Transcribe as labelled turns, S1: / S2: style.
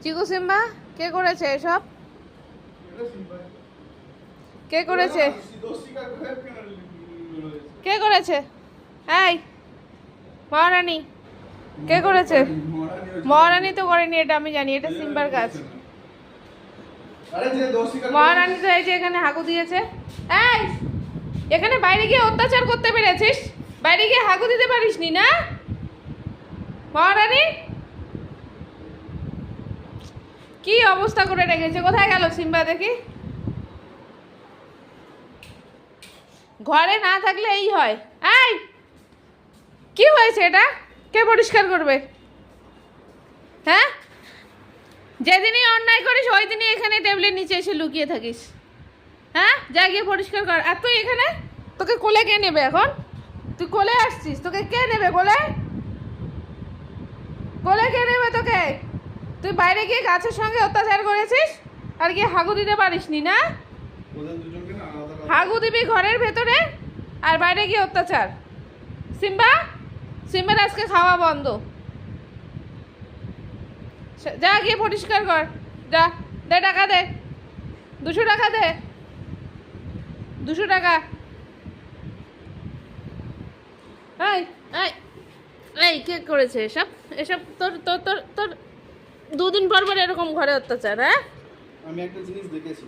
S1: চিকু Simba কে করেছে এসব? কে করেছে? কে করেছে? এই মহারানী কে করেছে? মহারানী তো করেনি, এটা আমি জানি, এটা সিম্বার কাজ। মহারানী তো এই যে এখানে হাগু দিয়েছে। এই এখানে বাইরে গিয়ে অত্যাচার করতে পেরেছিস, বাইরে গিয়ে হাগু দিতে পারিসনি না মহারানী? কি অবস্থা করে রেখেছে, কোথায় গেল সিম্বা দেখি? ঘরে না থাকলে এই হয়। এই কি হয়েছে, এটা কে পরিষ্কার করবে? হ্যাঁ, যেদিনই অন্যায় করিস ওই দিনই এখানে টেবিলের নিচে এসে লুকিয়ে থাকিস। হ্যাঁ, যা গিয়ে পরিষ্কার কর। আর তুই এখানে, তোকে কোলে কে নেবে এখন? তুই কোলে আসছিস, তোকে কে নেবে কোলে? কোলে কে নেবে তোকে? তুই বাইরে গিয়ে গাছের সঙ্গে অত্যাচার করেছিস আর গিয়ে হাগু দিতে পারিসনি না? হাগু দিবি ঘরের ভেতরে আর বাইরে গিয়ে অত্যাচার। সিম্বা, সিম্বার আজকে খাওয়া বন্ধ। যা গিয়ে পরিষ্কার কর, যা। দে টাকা, দে 200 টাকা, দে 200 টাকা। এই এই এই কে করেছে এসব? এসব তোর তোর তোর তোর 2 দিন পর পর এরকম ঘরে অত্যাচার? হ্যাঁ,
S2: আমি একটা জিনিস দেখেছি।